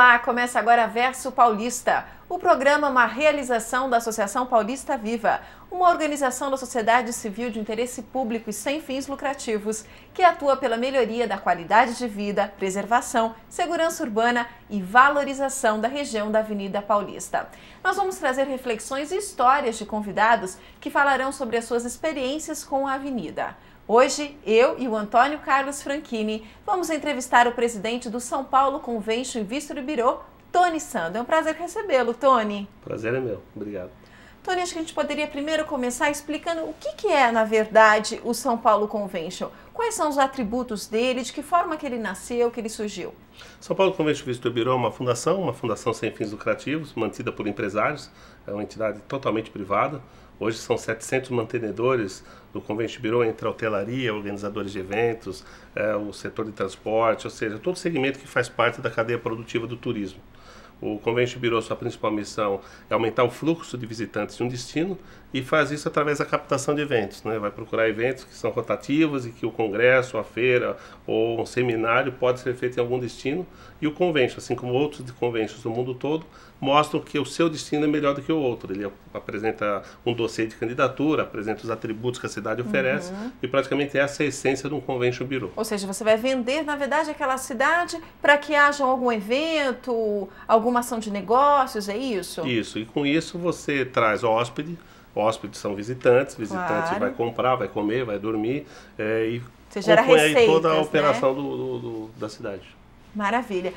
Olá, começa agora Verso Paulista. O programa é uma realização da Associação Paulista Viva, uma organização da sociedade civil de interesse público e sem fins lucrativos, que atua pela melhoria da qualidade de vida, preservação, segurança urbana e valorização da região da Avenida Paulista. Nós vamos trazer reflexões e histórias de convidados que falarão sobre as suas experiências com a avenida. Hoje, eu e o Antônio Carlos Franchini vamos entrevistar o presidente do São Paulo Convention Vistor Bureau, Tony Sando. É um prazer recebê-lo, Tony. Prazer é meu. Obrigado. Tony, acho que a gente poderia primeiro começar explicando o que é, na verdade, o São Paulo Convention. Quais são os atributos dele, de que forma que ele nasceu, que ele surgiu? São Paulo Convention Vistor Bureau é uma fundação sem fins lucrativos, mantida por empresários, é uma entidade totalmente privada. Hoje são 700 mantenedores do Convention Bureau, entre a hotelaria, organizadores de eventos, o setor de transporte, ou seja, todo segmento que faz parte da cadeia produtiva do turismo. O Convention Bureau, sua principal missão é aumentar o fluxo de visitantes de um destino e faz isso através da captação de eventos, né? Vai procurar eventos que são rotativos e que o congresso, a feira ou um seminário pode ser feito em algum destino. E o Convention, assim como outros de conventions do mundo todo, mostram que o seu destino é melhor do que o outro. Ele apresenta um dossiê de candidatura, apresenta os atributos que a cidade oferece e praticamente essa é a essência de um Convention Bureau. Ou seja, você vai vender, na verdade, aquela cidade para que haja algum evento, alguma ação de negócios, é isso? Isso, e com isso você traz hóspede. Hóspedes são visitantes, Claro. Vai comprar, vai comer, vai dormir e Você gera compõe aí receitas, toda a né? operação da cidade. Maravilha.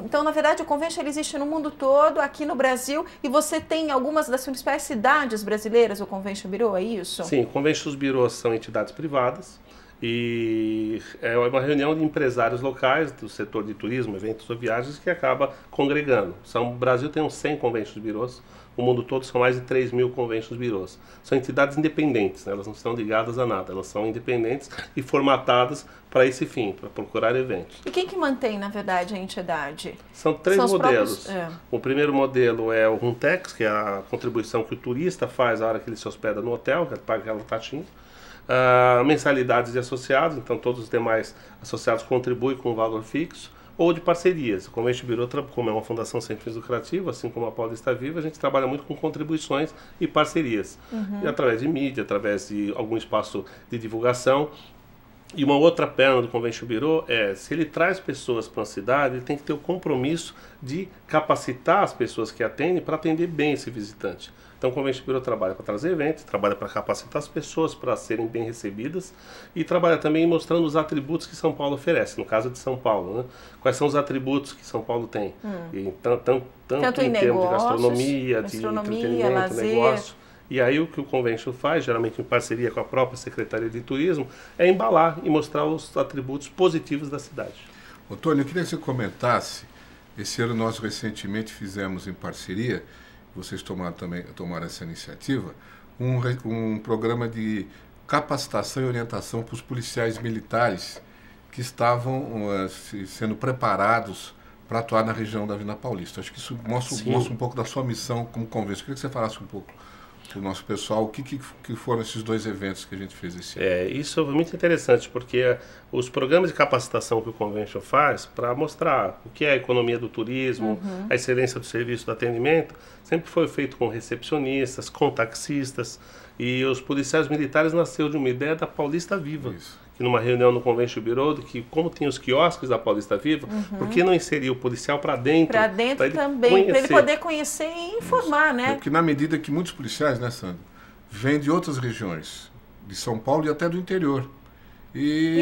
Então, na verdade, o Convention ele existe no mundo todo, aqui no Brasil, e você tem algumas das principais cidades brasileiras, o Convention Bureau, é isso? Sim, Convention Bureaus são entidades privadas e é uma reunião de empresários locais do setor de turismo, eventos ou viagens que acaba congregando. O Brasil tem uns 100 Convention Bureaus, o mundo todo são mais de 3.000 Convention Bureaus. São entidades independentes, né? Elas não estão ligadas a nada, elas são independentes e formatadas para esse fim, para procurar eventos. E quem que mantém, na verdade, a entidade? São três São os modelos. próprios. O primeiro modelo é o Roomtax, que é a contribuição que o turista faz na hora que ele se hospeda no hotel, que ele paga aquela taxinha. Mensalidades de associados, então todos os demais associados contribuem com um valor fixo, ou de parcerias. O Convention Bureau, como é uma fundação sem fins lucrativos, assim como a Paulista Viva, a gente trabalha muito com contribuições e parcerias. E através de mídia, através de algum espaço de divulgação. E uma outra perna do Convention Bureau é, se ele traz pessoas para uma cidade, ele tem que ter o compromisso de capacitar as pessoas que atendem para atender bem esse visitante. Então o Convention Bureau trabalha para trazer eventos, trabalha para capacitar as pessoas para serem bem recebidas e trabalha também mostrando os atributos que São Paulo oferece, no caso de São Paulo, né? Quais são os atributos que São Paulo tem, tanto em termos de gastronomia, de entretenimento, lazer. negócio. E aí o que o Convention faz, geralmente em parceria com a própria Secretaria de Turismo, é embalar e mostrar os atributos positivos da cidade. Ô, Tony, eu queria que você comentasse, esse ano nós recentemente fizemos em parceria, vocês tomaram essa iniciativa, um programa de capacitação e orientação para os policiais militares que estavam sendo preparados para atuar na região da Avenida Paulista. Acho que isso mostra um pouco da sua missão como Convention. Eu queria que você falasse um pouco para o nosso pessoal o que foram esses dois eventos que a gente fez esse ano. Isso é muito interessante, porque os programas de capacitação que o Convention faz para mostrar o que é a economia do turismo, a excelência do serviço do atendimento, sempre foi feito com recepcionistas, com taxistas, e os policiais militares nasceu de uma ideia da Paulista Viva. Isso. Que numa reunião no Convention Bureau, que como tem os quiosques da Paulista Viva, por que não inserir o policial para dentro? Para dentro também, para ele poder conhecer e informar, né? Porque na medida que muitos policiais, né, Sandro, vêm de outras regiões, de São Paulo e até do interior. E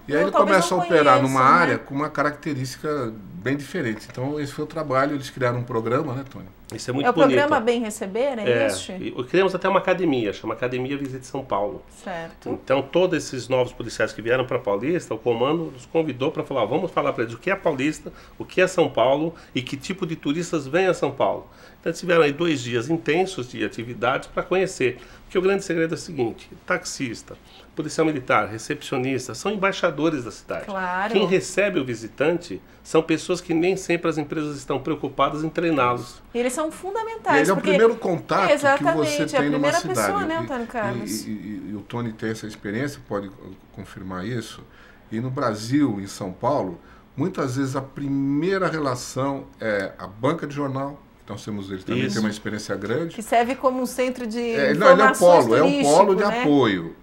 aí ele começa a operar numa área com uma característica bem diferente. Então esse foi o trabalho, eles criaram um programa, né, Tony? Isso é muito bonito. bonito. É o programa Bem Receber, é isso? Criamos até uma academia, chama Academia Visite São Paulo. Certo. Então todos esses novos policiais que vieram para Paulista, o comando nos convidou para falar, vamos falar para eles o que é Paulista, o que é São Paulo e que tipo de turistas vêm a São Paulo. Então eles tiveram aí 2 dias intensos de atividades para conhecer. Porque o grande segredo é o seguinte, taxista, policial militar, recepcionista, são embaixadores da cidade. Claro. Quem recebe o visitante são pessoas que nem sempre as empresas estão preocupadas em treiná-los. Eles são fundamentais. Ele é o primeiro contato que você tem numa cidade. Exatamente, é a primeira pessoa, né, Antônio Carlos? E o Tony tem essa experiência, pode confirmar isso. E no Brasil, em São Paulo, muitas vezes a primeira relação é a banca de jornal. Nós temos ele também, tem uma experiência grande. Que serve como um centro de informações turístico, é um polo de né? apoio.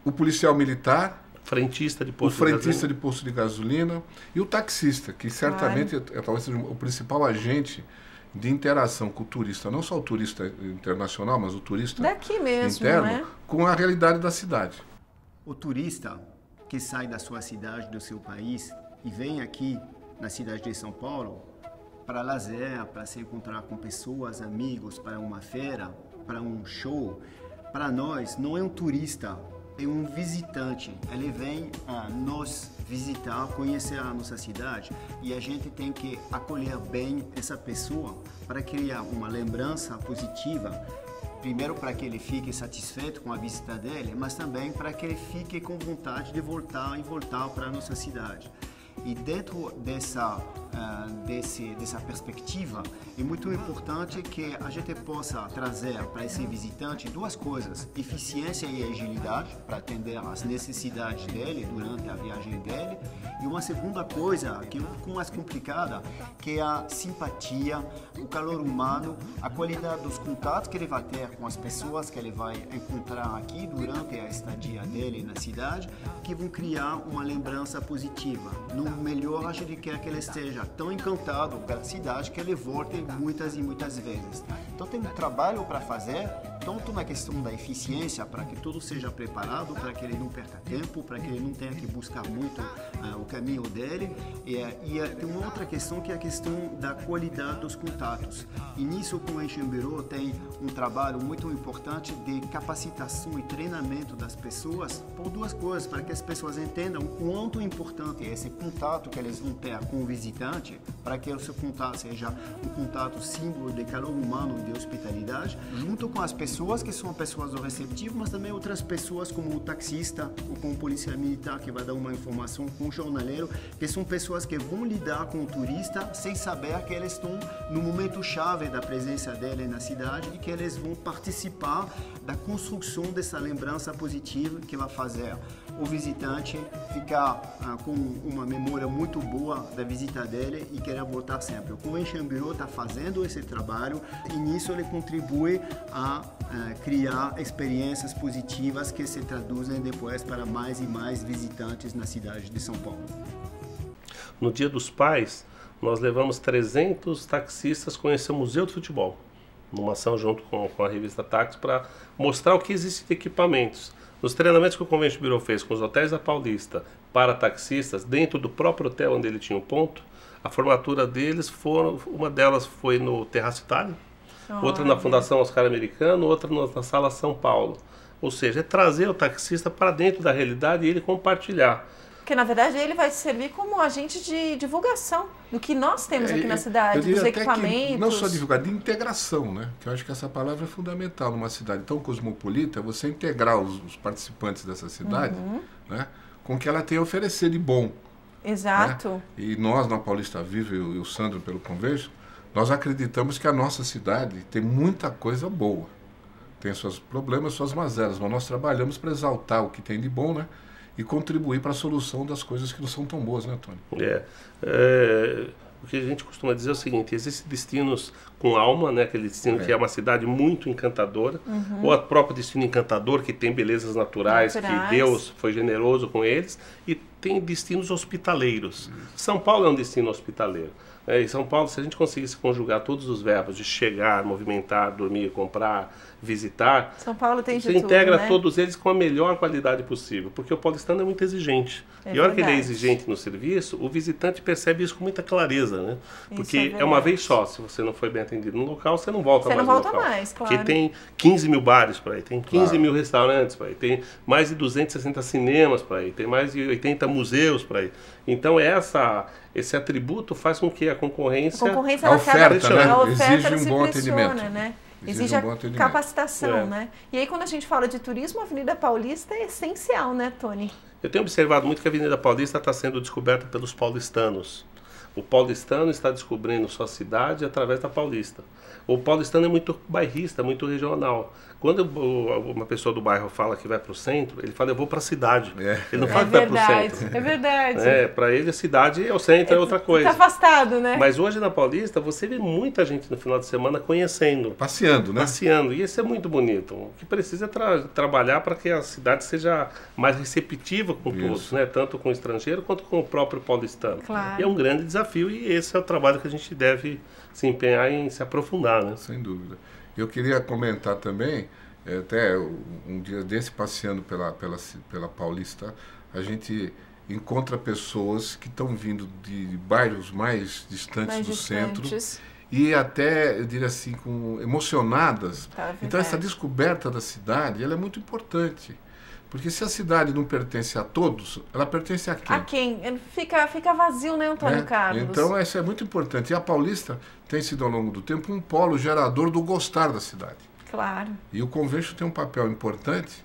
O policial militar, frentista de o frentista de posto de gasolina e o taxista, que certamente talvez seja o principal agente de interação com o turista, não só o turista internacional, mas o turista daqui mesmo, interno, né? Com a realidade da cidade. O turista que sai da sua cidade, do seu país, e vem aqui na cidade de São Paulo para lazer, para se encontrar com pessoas, amigos, para uma feira, para um show, para nós não é um turista, é um visitante. Ele vem nos visitar, conhecer a nossa cidade, e a gente tem que acolher bem essa pessoa para criar uma lembrança positiva. Primeiro, para que ele fique satisfeito com a visita dele, mas também para que ele fique com vontade de voltar para a nossa cidade. E dentro dessa perspectiva, é muito importante que a gente possa trazer para esse visitante duas coisas: eficiência e agilidade, para atender às necessidades dele durante a viagem dele, e uma segunda coisa, que é um pouco mais complicada, que é a simpatia, o calor humano, a qualidade dos contatos que ele vai ter com as pessoas que ele vai encontrar aqui durante a estadia dele na cidade, que vão criar uma lembrança positiva. No melhor, a gente quer que ele esteja tão encantado pela cidade que ele volte muitas e muitas vezes. Então tem um trabalho para fazer, tanto na questão da eficiência, para que tudo seja preparado, para que ele não perca tempo, para que ele não tenha que buscar muito o caminho dele. E tem uma outra questão, que é a questão da qualidade dos contatos. E nisso, com o Enxambirô, tem um trabalho muito importante de capacitação e treinamento das pessoas por duas coisas: para que as pessoas entendam o quanto importante é esse contato que eles vão ter com o visitante, para que o seu contato seja um contato símbolo de calor humano e de hospitalidade, junto com as pessoas que são pessoas do receptivo, mas também outras pessoas como o taxista ou como o policial militar que vai dar uma informação, com o jornaleiro, que são pessoas que vão lidar com o turista sem saber que eles estão no momento chave da presença dele na cidade e que eles vão participar da construção dessa lembrança positiva que vai fazer o visitante ficar com uma memória muito boa da visita dele e querer voltar sempre. O Enxambirô está fazendo esse trabalho e nisso ele contribui a criar experiências positivas que se traduzem depois para mais e mais visitantes na cidade de São Paulo. No Dia dos Pais, nós levamos 300 taxistas conhecer o Museu do Futebol, numa ação junto com a revista Táxi, para mostrar o que existe de equipamentos. Nos treinamentos que o Convention Bureau fez com os hotéis da Paulista para taxistas, dentro do próprio hotel onde ele tinha um ponto, a formatura deles uma delas foi no Terraço Itália, outra na Fundação Oscar Americano, outra na Sala São Paulo. Ou seja, é trazer o taxista para dentro da realidade e ele compartilhar. Porque, na verdade, ele vai servir como agente de divulgação do que nós temos aqui na cidade, dos equipamentos. Não só divulgar, de integração, né? Que eu acho que essa palavra é fundamental numa cidade tão cosmopolita, você integrar os participantes dessa cidade, né, com o que ela tem a oferecer de bom. Exato. Né? E nós, na Paulista Viva, e o Sandro pelo Convention, nós acreditamos que a nossa cidade tem muita coisa boa. Tem seus problemas, suas mazelas, mas nós trabalhamos para exaltar o que tem de bom, né? E contribuir para a solução das coisas que não são tão boas, né, Tony? O que a gente costuma dizer é o seguinte: existem destinos com alma, né? Aquele destino que é uma cidade muito encantadora, ou o próprio destino encantador, que tem belezas naturais, que Deus foi generoso com eles, e tem destinos hospitaleiros. São Paulo é um destino hospitaleiro. Em São Paulo, se a gente conseguisse conjugar todos os verbos de chegar, movimentar, dormir, comprar, visitar, São Paulo tem você integra todos eles com a melhor qualidade possível, porque o paulistano é muito exigente. E a hora que ele é exigente no serviço, o visitante percebe isso com muita clareza, né? Porque é uma vez só. Se você não foi bem atendido no local, você não volta mais no local. Você não volta mais, claro. Porque tem 15 mil bares por aí, tem 15 mil restaurantes por aí, tem mais de 260 cinemas por aí, tem mais de 80 museus por aí. Então esse atributo faz com que a concorrência... A oferta, né? A oferta exige um bom atendimento. Né? Exige a capacitação, né? E aí, quando a gente fala de turismo, a Avenida Paulista é essencial, né, Tony? Eu tenho observado muito que a Avenida Paulista está sendo descoberta pelos paulistanos. O paulistano está descobrindo sua cidade através da Paulista. O paulistano é muito bairrista, muito regional. Quando uma pessoa do bairro fala que vai para o centro, ele fala, eu vou para a cidade. Ele não fala que vai para o centro. É verdade. Para ele a cidade é o centro, é outra coisa. Está afastado, né? Mas hoje na Paulista você vê muita gente no final de semana conhecendo. Passeando, né? Passeando. E isso é muito bonito. O que precisa é trabalhar para que a cidade seja mais receptiva com todos, né? Tanto com o estrangeiro quanto com o próprio paulistano. Claro. E é um grande desafio e esse é o trabalho que a gente deve se empenhar em se aprofundar, né? Sem dúvida. Eu queria comentar também, até um dia desse, passeando pela Paulista, a gente encontra pessoas que estão vindo de bairros mais distantes do centro e até, eu diria assim, emocionadas. Então essa descoberta da cidade, ela é muito importante. Porque se a cidade não pertence a todos, ela pertence a quem? A quem? Fica vazio, né, Antônio Carlos? Então isso é muito importante. E a Paulista tem sido ao longo do tempo um polo gerador do gostar da cidade. Claro. E o Convention tem um papel importante,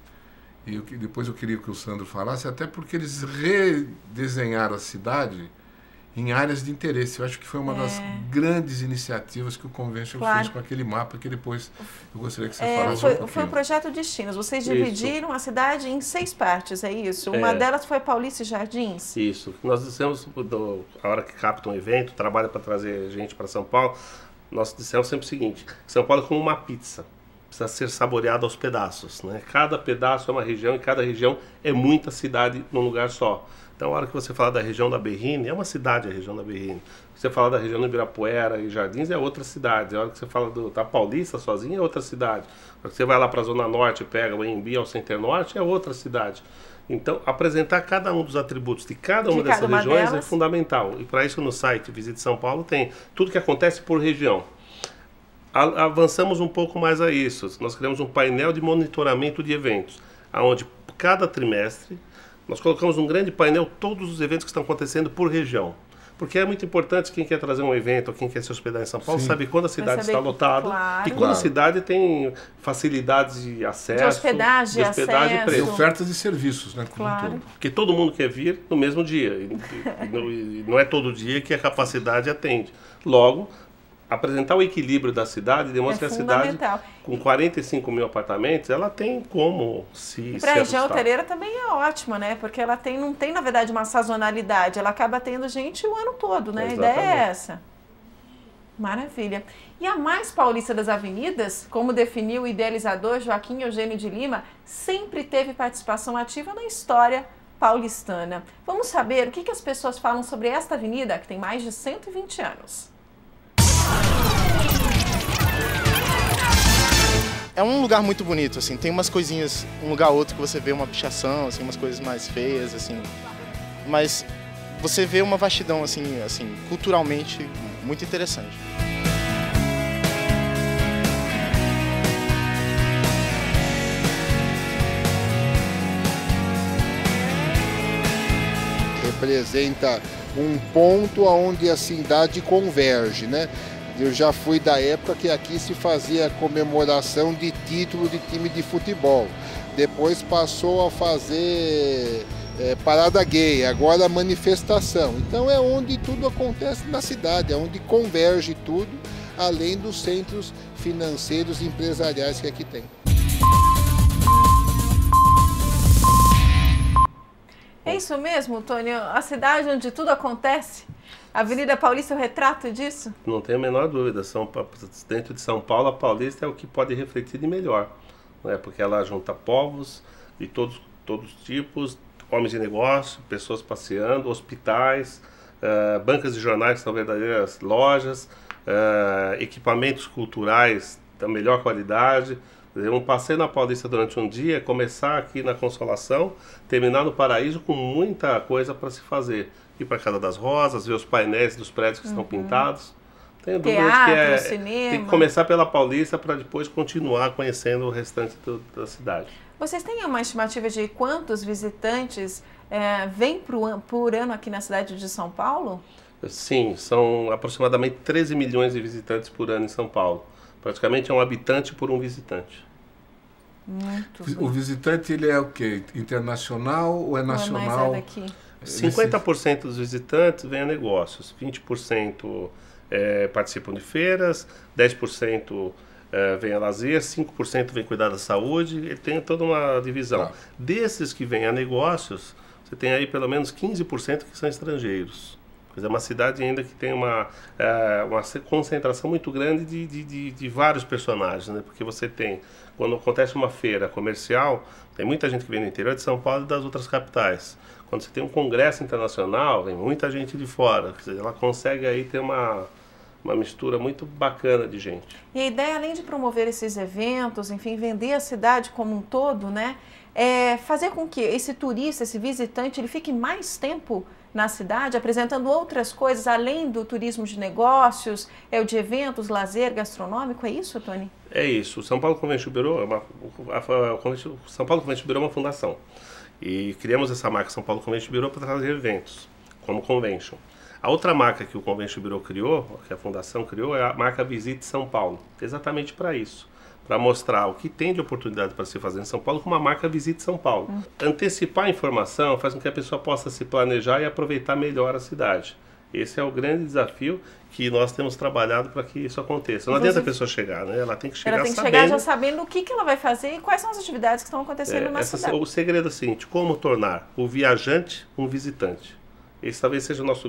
e depois eu queria que o Sandro falasse, até porque eles redesenharam a cidade em áreas de interesse. Eu acho que foi uma das grandes iniciativas que o Convention fez com aquele mapa, que depois eu gostaria que você falasse um pouquinho. Foi o projeto Destinos. Vocês dividiram a cidade em 6 partes, é isso? Uma delas foi Paulista e Jardins? Isso. Nós dissemos, a hora que capta um evento, trabalha para trazer gente para São Paulo, nós dissemos sempre o seguinte, São Paulo é como uma pizza. Precisa ser saboreado aos pedaços, né? Cada pedaço é uma região e cada região é muita cidade num lugar só. Então, a hora que você fala da região da Berrini, é uma cidade a região da Berrini. Você fala da região do Ibirapuera e Jardins, é outra cidade. A hora que você fala da Paulista sozinha, é outra cidade. A hora que você vai lá para a Zona Norte e pega o Anhembi ao Center Norte, é outra cidade. Então, apresentar cada um dos atributos de cada uma dessas regiões é fundamental. E para isso, no site Visite São Paulo, tem tudo que acontece por região. Avançamos um pouco mais a isso. Nós criamos um painel de monitoramento de eventos, onde cada trimestre nós colocamos um grande painel todos os eventos que estão acontecendo por região. Porque é muito importante quem quer trazer um evento ou quem quer se hospedar em São Paulo saber quando a cidade está lotada e quando a cidade tem facilidades de acesso, de hospedagem e preço. E ofertas de serviços, né? Como todo. Porque todo mundo quer vir no mesmo dia. E não é todo dia que a capacidade atende. Logo, apresentar o equilíbrio da cidade demonstra que a cidade, com 45 mil apartamentos, ela tem como se para a região hoteleira também é ótima, né? Porque ela não tem, na verdade, uma sazonalidade. Ela acaba tendo gente o ano todo, né? Exatamente. A ideia é essa. Maravilha. E a mais paulista das avenidas, como definiu o idealizador Joaquim Eugênio de Lima, sempre teve participação ativa na história paulistana. Vamos saber o que as pessoas falam sobre esta avenida, que tem mais de 120 anos. É um lugar muito bonito, assim, tem umas coisinhas, um lugar ou outro que você vê uma pichação, assim, umas coisas mais feias, assim, mas você vê uma vastidão, assim, culturalmente muito interessante. Representa um ponto onde a cidade converge, né? Eu já fui da época que aqui se fazia comemoração de título de time de futebol. Depois passou a fazer parada gay, agora manifestação. Então é onde tudo acontece na cidade, é onde converge tudo, além dos centros financeiros e empresariais que aqui tem. É isso mesmo, Tônio? A cidade onde tudo acontece? A Avenida Paulista é o retrato disso? Não tenho a menor dúvida. Dentro de São Paulo, a Paulista é o que pode refletir de melhor. Né? Porque ela junta povos de todos os tipos, homens de negócio, pessoas passeando, hospitais, bancas de jornais que são verdadeiras lojas, equipamentos culturais da melhor qualidade. Um passeio na Paulista durante um dia, começar aqui na Consolação, terminar no Paraíso com muita coisa para se fazer. Ir para a Casa das Rosas, ver os painéis dos prédios que estão pintados. Tenho dúvida de que cinema. Tem que começar pela Paulista para depois continuar conhecendo o restante da cidade. Vocês têm uma estimativa de quantos visitantes vêm por ano aqui na cidade de São Paulo? Sim, são aproximadamente 13 milhões de visitantes por ano em São Paulo. Praticamente é um habitante por um visitante. Muito o visitante, ele é o quê? Internacional ou é nacional? Ou é mais daqui? 50% dos visitantes vêm a negócios, 20% participam de feiras, 10% vem a lazer, 5% vem cuidar da saúde, ele tem toda uma divisão. Tá. Desses que vêm a negócios, você tem aí pelo menos 15% que são estrangeiros. Quer dizer, é uma cidade ainda que tem uma concentração muito grande de vários personagens, né? Porque você tem, quando acontece uma feira comercial, tem muita gente que vem do interior de São Paulo e das outras capitais. Quando você tem um congresso internacional, vem muita gente de fora. Quer dizer, ela consegue aí ter uma mistura muito bacana de gente. E a ideia, além de promover esses eventos, enfim, vender a cidade como um todo, né, é fazer com que esse turista, esse visitante, ele fique mais tempo na cidade, apresentando outras coisas, além do turismo de negócios, o de eventos, lazer, gastronômico, é isso, Tony? É isso. O São Paulo Convention Bureau São Paulo Convention Bureau é uma fundação. E criamos essa marca São Paulo Convention Bureau para trazer eventos, como convention. A outra marca que o Convention Bureau criou, que a fundação criou, é a marca Visite São Paulo, exatamente para isso, para mostrar o que tem de oportunidade para se fazer em São Paulo com uma marca Visite São Paulo. Antecipar a informação faz com que a pessoa possa se planejar e aproveitar melhor a cidade. Esse é o grande desafio que nós temos trabalhado para que isso aconteça. Não adianta a pessoa chegar, né? Ela tem que chegar sabendo... chegar já sabendo o que ela vai fazer e quais são as atividades que estão acontecendo na cidade. O segredo é o seguinte: como tornar o viajante um visitante. Esse talvez seja o nosso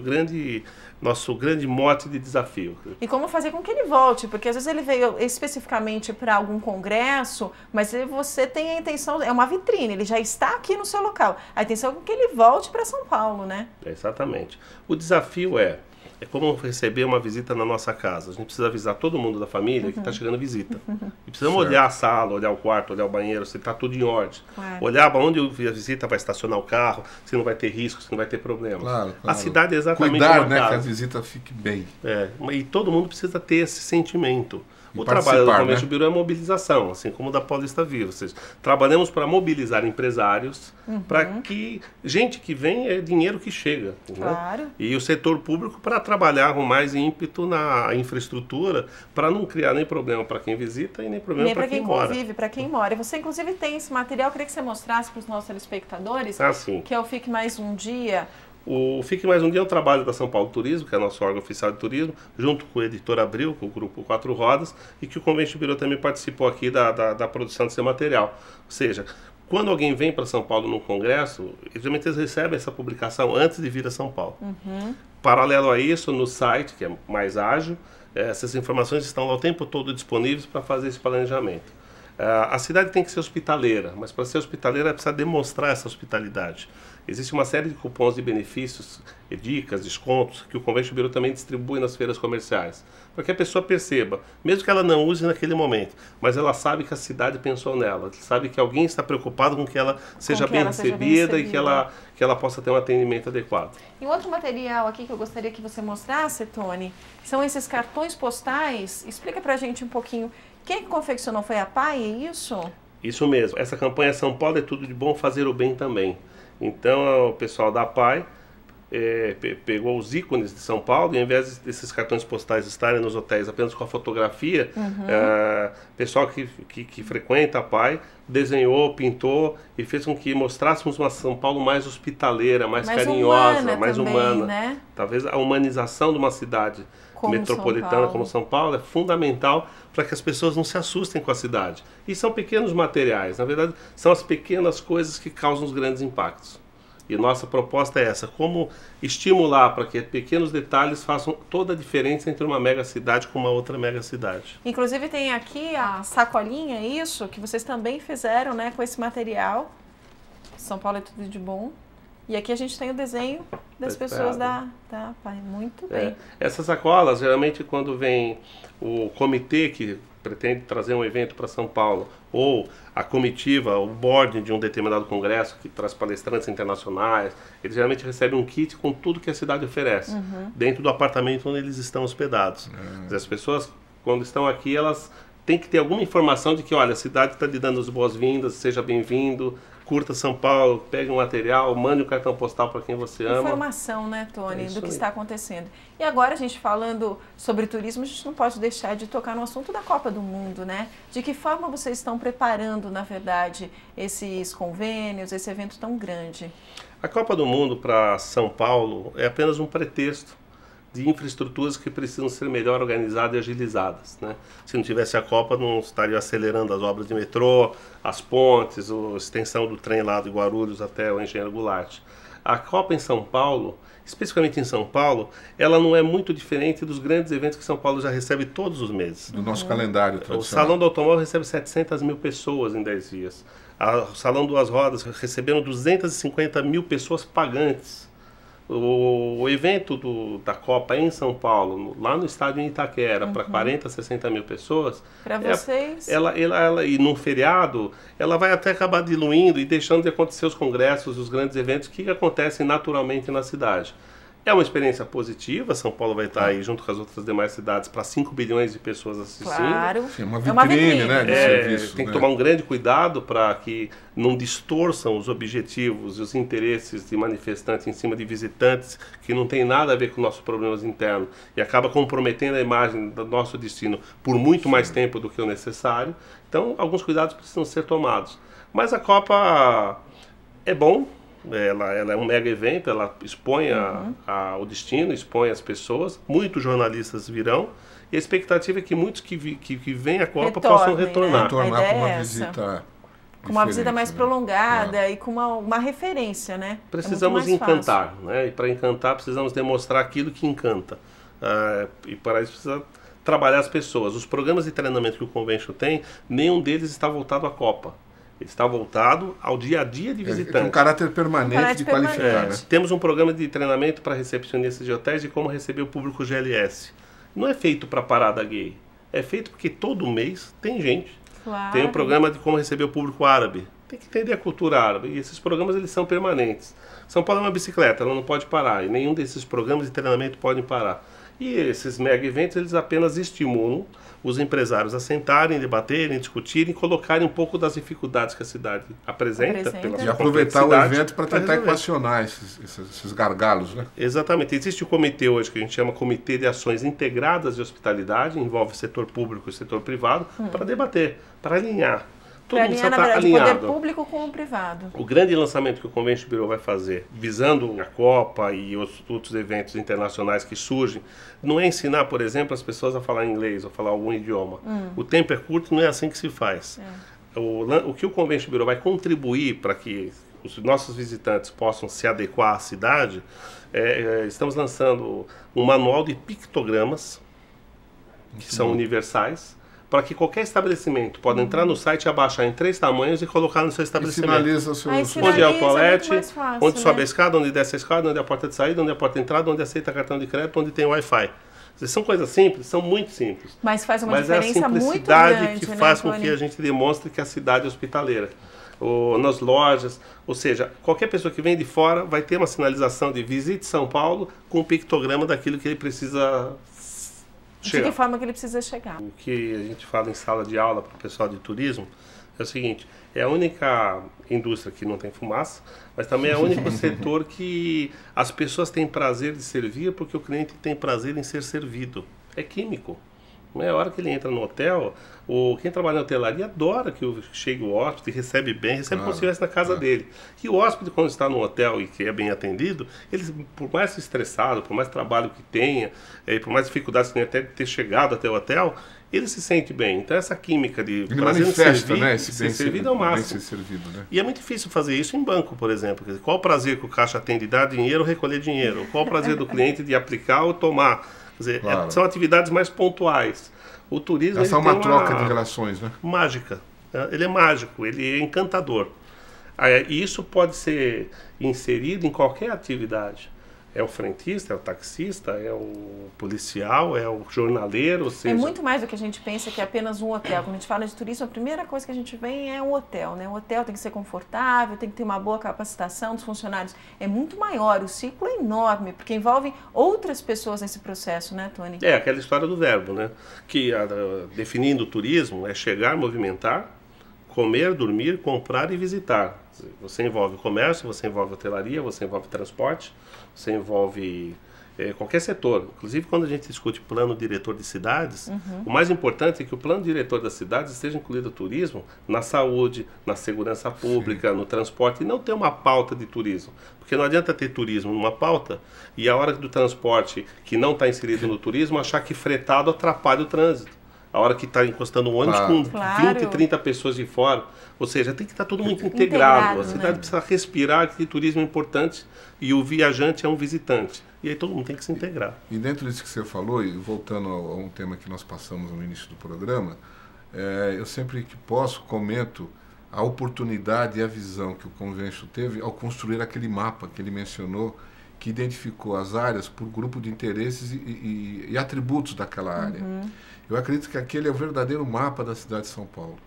grande mote de desafio. E como fazer com que ele volte, porque às vezes ele veio especificamente para algum congresso, mas você tem a intenção, é uma vitrine, ele já está aqui no seu local. A intenção é que ele volte para São Paulo, né? Exatamente. O desafio é como receber uma visita na nossa casa. A gente precisa avisar todo mundo da família que está chegando visita. E precisamos olhar a sala, olhar o quarto, olhar o banheiro, se está tudo em ordem. Claro. Olhar onde a visita vai estacionar o carro, se não vai ter risco, se não vai ter problema. Claro. A cidade é exatamente cuidar, né, que a visita fique bem. E todo mundo precisa ter esse sentimento. O trabalho do Convention Bureau é mobilização, assim como o da Paulista Viva. Ou seja, trabalhamos para mobilizar empresários, para que gente que vem é dinheiro que chega. Claro. Né? E o setor público para trabalhar com mais ímpeto na infraestrutura, para não criar nem problema para quem visita e nem problema para quem mora. Convive, para quem mora. Você, inclusive, tem esse material, eu queria que você mostrasse para os nossos telespectadores, que é o Fique Mais Um Dia. O Fique Mais Um Dia é um trabalho da São Paulo Turismo, que é nosso órgão oficial de turismo, junto com o Editor Abril, com o Grupo Quatro Rodas, e que o Convention Bureau também participou aqui da produção desse material. Ou seja, quando alguém vem para São Paulo num congresso, geralmente eles recebem essa publicação antes de vir a São Paulo. Paralelo a isso, no site, que é mais ágil, essas informações estão lá o tempo todo disponíveis para fazer esse planejamento. A cidade tem que ser hospitaleira, mas para ser hospitaleira precisa demonstrar essa hospitalidade. Existe uma série de cupons de benefícios, dicas, descontos, que o Convention Bureau também distribui nas feiras comerciais, para que a pessoa perceba, mesmo que ela não use naquele momento, mas ela sabe que a cidade pensou nela, sabe que alguém está preocupado com que ela seja bem recebida e que ela possa ter um atendimento adequado. E outro material aqui que eu gostaria que você mostrasse, Tony, são esses cartões postais. Explica pra gente um pouquinho. Quem confeccionou foi a PAI, é isso? Isso mesmo. Essa campanha São Paulo é tudo de bom, fazer o bem também. Então o pessoal da PAI pegou os ícones de São Paulo e ao invés desses cartões postais estarem nos hotéis apenas com a fotografia, pessoal que frequenta a PAI desenhou, pintou e fez com que mostrássemos uma São Paulo mais hospitaleira, mais carinhosa, mais humana. Né? Talvez a humanização de uma cidade metropolitana como São Paulo é fundamental para que as pessoas não se assustem com a cidade. E são pequenos materiais, na verdade são as pequenas coisas que causam os grandes impactos. E nossa proposta é essa, como estimular para que pequenos detalhes façam toda a diferença entre uma mega cidade com uma outra mega cidade. Inclusive tem aqui a sacolinha, isso, que vocês também fizeram, né, com esse material. São Paulo é tudo de bom. E aqui a gente tem o desenho das pessoas da PAI. Muito bem. Essas sacolas, geralmente quando vem o comitê que pretende trazer um evento para São Paulo, ou a comitiva, o board de um determinado congresso que traz palestrantes internacionais, eles geralmente recebem um kit com tudo que a cidade oferece, dentro do apartamento onde eles estão hospedados. As pessoas, quando estão aqui, elas têm que ter alguma informação de que, olha, a cidade está lhe dando as boas-vindas, seja bem-vindo, curta São Paulo, pegue um material, mande um cartão postal para quem você ama. Informação, né, Tony, do que aí. está acontecendo. E agora, a gente falando sobre turismo, a gente não pode deixar de tocar no assunto da Copa do Mundo, né? De que forma vocês estão preparando, na verdade, esses convênios, esse evento tão grande? A Copa do Mundo para São Paulo é apenas um pretexto de infraestruturas que precisam ser melhor organizadas e agilizadas, né? Se não tivesse a Copa, não estaria acelerando as obras de metrô, as pontes, a extensão do trem lá de Guarulhos até o Engenheiro Goulart. A Copa em São Paulo, especificamente em São Paulo, ela não é muito diferente dos grandes eventos que São Paulo já recebe todos os meses. Do nosso calendário tradicional. O Salão do Automóvel recebe 700 mil pessoas em 10 dias. O Salão Duas Rodas receberam 250 mil pessoas pagantes. O evento da Copa em São Paulo, lá no estádio em Itaquera, para 40, 60 mil pessoas, para vocês, e num feriado, ela vai até acabar diluindo e deixando de acontecer os congressos, os grandes eventos que acontecem naturalmente na cidade. É uma experiência positiva, São Paulo vai estar aí junto com as outras demais cidades para 5 bilhões de pessoas assistindo. Claro. Sim, uma vitrine, né, de serviço, tem que né? tomar um grande cuidado para que não distorçam os objetivos e os interesses de manifestantes em cima de visitantes que não tem nada a ver com nossos problemas internos e acaba comprometendo a imagem do nosso destino por muito mais tempo do que o necessário. Então, alguns cuidados precisam ser tomados. Mas a Copa é bom. Ela é um mega evento, ela expõe o destino, expõe as pessoas, muitos jornalistas virão, e a expectativa é que muitos que vêm à Copa possam retornar. Retornar com uma visita com uma visita mais prolongada, né? E com uma referência, né? Precisamos encantar, né? E para encantar precisamos demonstrar aquilo que encanta. E para isso precisa trabalhar as pessoas. Os programas de treinamento que o Convention tem, nenhum deles está voltado à Copa. Ele está voltado ao dia a dia de visitantes. Com um caráter permanente de qualificar, né? Temos um programa de treinamento para recepcionistas de hotéis de como receber o público GLS. Não é feito para parada gay. É feito porque todo mês tem gente. Claro. Tem um programa de como receber o público árabe. Tem que entender a cultura árabe. E esses programas eles são permanentes. São Paulo é uma bicicleta, ela não pode parar. E nenhum desses programas de treinamento podem parar. E esses mega eventos eles apenas estimulam os empresários a sentarem, debaterem, discutirem, colocarem um pouco das dificuldades que a cidade apresenta. E aproveitar o evento para tentar equacionar esses gargalos, né? Exatamente. Existe o comitê hoje que a gente chama Comitê de Ações Integradas de Hospitalidade, envolve setor público e setor privado, para debater, para alinhar. Para alinhar, na verdade, o poder público com o privado. O grande lançamento que o Convention Bureau vai fazer, visando a Copa e outros eventos internacionais que surgem, não é ensinar, por exemplo, as pessoas a falar inglês ou falar algum idioma. O tempo é curto, não é assim que se faz. O que o Convention Bureau vai contribuir para que os nossos visitantes possam se adequar à cidade, estamos lançando um manual de pictogramas, que são universais, para que qualquer estabelecimento possa entrar no site e abaixar em 3 tamanhos e colocar no seu estabelecimento. E sinaliza o seu... Onde é o toalete, fácil, onde sobe a escada, onde desce a escada, onde é a porta de saída, onde é a porta de entrada, onde aceita cartão de crédito, onde tem Wi-Fi. São coisas simples, são muito simples. Mas faz uma diferença muito grande. Mas é a simplicidade que faz com que a gente demonstre que a cidade é hospitaleira. Nas lojas, ou seja, qualquer pessoa que vem de fora vai ter uma sinalização de visite São Paulo com um pictograma daquilo que ele precisa chegar. De que forma que ele precisa chegar. O que a gente fala em sala de aula para o pessoal de turismo é o seguinte, é a única indústria que não tem fumaça, mas também é o único setor que as pessoas têm prazer de servir porque o cliente tem prazer em ser servido. É químico. A hora que ele entra no hotel, quem trabalha na hotelaria adora que chegue o hóspede, recebe bem, recebe como se estivesse na casa dele. E o hóspede, quando está no hotel e que é bem atendido, ele, por mais estressado, por mais trabalho que tenha, por mais dificuldades que tenha até de ter chegado até o hotel, ele se sente bem. Então essa química de ele manifesta, né, ser servido é o máximo. Servido, né? E é muito difícil fazer isso em banco, por exemplo. Quer dizer, qual o prazer que o caixa tem de dar dinheiro ou recolher dinheiro? Qual o prazer do cliente de aplicar ou tomar? Quer dizer, são atividades mais pontuais. O turismo essa é uma troca de relações, né? Mágica. Ele é mágico, ele é encantador. E isso pode ser inserido em qualquer atividade. É o frentista, é o taxista, é o policial, é o jornaleiro, ou seja... É muito mais do que a gente pensa que é apenas um hotel. Quando a gente fala de turismo, a primeira coisa que a gente vem é um hotel, né? O hotel tem que ser confortável, tem que ter uma boa capacitação dos funcionários. É muito maior, o ciclo é enorme, porque envolve outras pessoas nesse processo, né, Tony? É, aquela história do verbo, né? Que definindo o turismo é chegar, movimentar, comer, dormir, comprar e visitar. Você envolve comércio, você envolve hotelaria, você envolve transporte, você envolve qualquer setor. Inclusive, quando a gente discute plano diretor de cidades, o mais importante é que o plano diretor das cidades esteja incluído o turismo na saúde, na segurança pública, no transporte, e não ter uma pauta de turismo. Porque não adianta ter turismo numa pauta e a hora do transporte que não está inserido no turismo achar que fretado atrapalha o trânsito. A hora que está encostando um ônibus com 20, 30 pessoas de fora. Ou seja, tem que estar tudo muito integrado. A cidade precisa respirar, que turismo é importante e o viajante é um visitante. E aí todo mundo tem que se integrar. E dentro disso que você falou, e voltando a um tema que nós passamos no início do programa, eu sempre que posso comento a oportunidade e a visão que o Convention teve ao construir aquele mapa que ele mencionou, que identificou as áreas por grupo de interesses e atributos daquela área. Eu acredito que aquele é o verdadeiro mapa da cidade de São Paulo,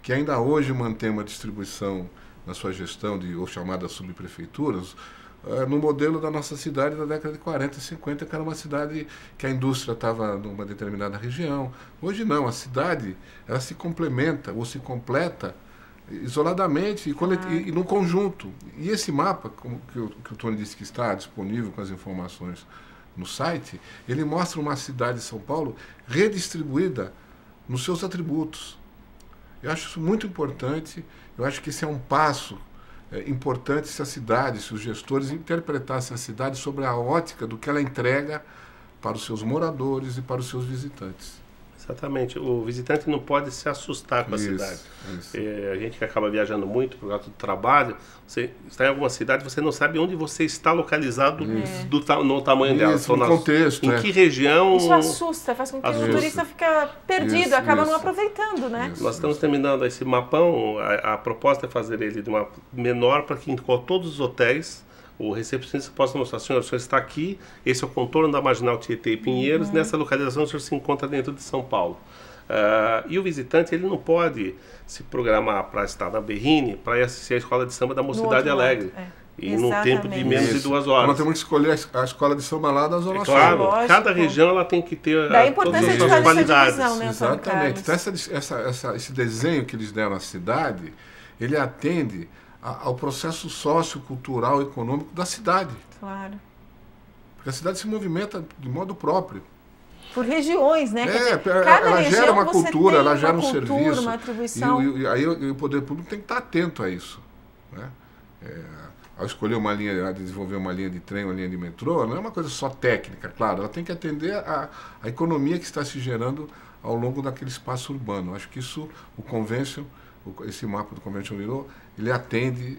que ainda hoje mantém uma distribuição na sua gestão de ou chamadas subprefeituras, no modelo da nossa cidade da década de 40, 50, que era uma cidade que a indústria estava numa determinada região. Hoje não, a cidade ela se complementa ou se completa isoladamente e no conjunto. E esse mapa, como que o Tony disse que está disponível com as informações no site, ele mostra uma cidade de São Paulo redistribuída nos seus atributos. Eu acho isso muito importante, eu acho que esse é um passo importante se a cidade, se os gestores interpretassem a cidade sobre a ótica do que ela entrega para os seus moradores e para os seus visitantes. Exatamente. O visitante não pode se assustar com a cidade. A gente que acaba viajando muito por causa do trabalho, você está em alguma cidade, você não sabe onde você está localizado no tamanho dela. No contexto. Em que região... Isso assusta, faz com que o turista fique perdido, acaba não aproveitando, né? Nós estamos terminando esse mapão, a proposta é fazer ele de uma menor para que todos os hotéis, o recepcionista possa mostrar, senhor, o senhor está aqui, esse é o contorno da Marginal Tietê e Pinheiros, nessa localização o senhor se encontra dentro de São Paulo. E o visitante, ele não pode se programar para estar na Berrine, para ir assistir a escola de samba da Mocidade Alegre. E num tempo de menos de 2 horas. Nós temos que escolher a escola de samba lá da Zona Sul. Claro, cada região ela tem que ter todas as suas qualidades. Né, exatamente. Então esse desenho que eles deram à cidade, ele atende ao processo sociocultural e econômico da cidade. Claro. Porque a cidade se movimenta de modo próprio. Por regiões, né? Ela gera uma cultura, ela gera um serviço. Uma atribuição. E aí o poder público tem que estar atento a isso. Né? Ao escolher uma linha, a desenvolver uma linha de trem, uma linha de metrô, não é uma coisa só técnica, claro. Ela tem que atender a economia que está se gerando ao longo daquele espaço urbano. Acho que isso, o Convention, esse mapa do Convention virou, ele atende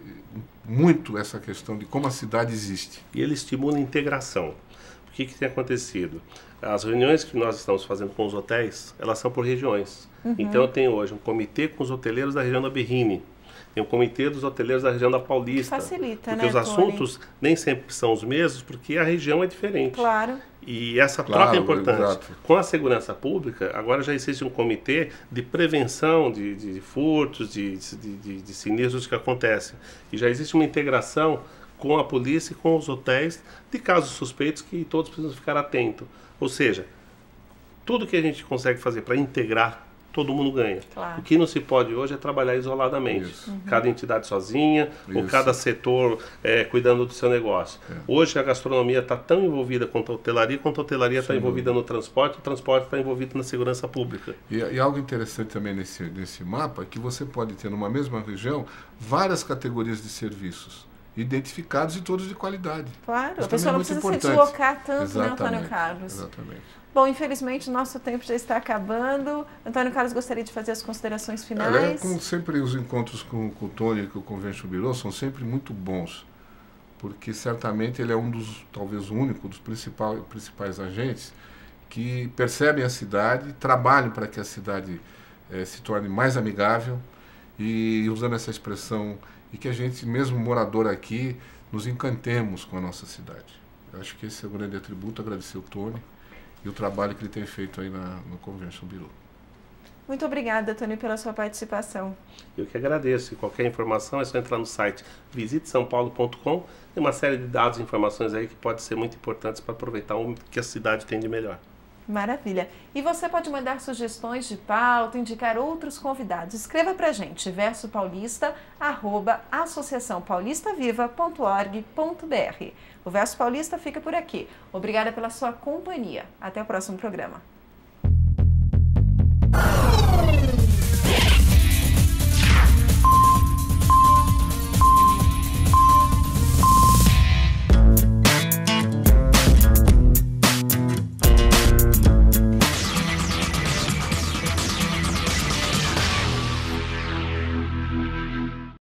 muito essa questão de como a cidade existe. E ele estimula a integração. O que tem acontecido? As reuniões que nós estamos fazendo com os hotéis, elas são por regiões. Então eu tenho hoje um comitê com os hoteleiros da região da Berrine, tem um comitê dos hoteleiros da região da Paulista. Facilita, porque os assuntos nem sempre são os mesmos, porque a região é diferente. Claro. E essa troca é importante. Exato. Com a segurança pública, agora já existe um comitê de prevenção de furtos, de sinistros que acontecem. E já existe uma integração com a polícia e com os hotéis de casos suspeitos que todos precisam ficar atentos. Ou seja, tudo que a gente consegue fazer para integrar, todo mundo ganha. Claro. O que não se pode hoje é trabalhar isoladamente. Cada entidade sozinha, ou cada setor cuidando do seu negócio. Hoje a gastronomia está tão envolvida quanto a hotelaria está envolvida no transporte, o transporte está envolvido na segurança pública. E algo interessante também nesse mapa é que você pode ter numa mesma região várias categorias de serviços identificados e todos de qualidade. Claro, isso a pessoa não precisa se deslocar tanto, né, Antônio Carlos? Exatamente. Bom, infelizmente o nosso tempo já está acabando. Antônio Carlos gostaria de fazer as considerações finais. Como sempre, os encontros com o Tony e com o Convention Bureau são sempre muito bons, porque certamente ele é um dos, talvez o único, dos principais agentes que percebem a cidade, trabalham para que a cidade se torne mais amigável e, usando essa expressão, e que a gente, mesmo morador aqui, nos encantemos com a nossa cidade. Eu acho que esse é o grande atributo, agradecer o Tony e o trabalho que ele tem feito aí no Convention Bureau. Muito obrigada, Tony, pela sua participação. Eu que agradeço. E qualquer informação é só entrar no site visitesaopaulo.com. Tem uma série de dados e informações aí que podem ser muito importantes para aproveitar o que a cidade tem de melhor. Maravilha. E você pode mandar sugestões de pauta, indicar outros convidados. Escreva pra gente, versopaulista@associaçãopaulistaviva.org.br. O Verso Paulista fica por aqui. Obrigada pela sua companhia. Até o próximo programa.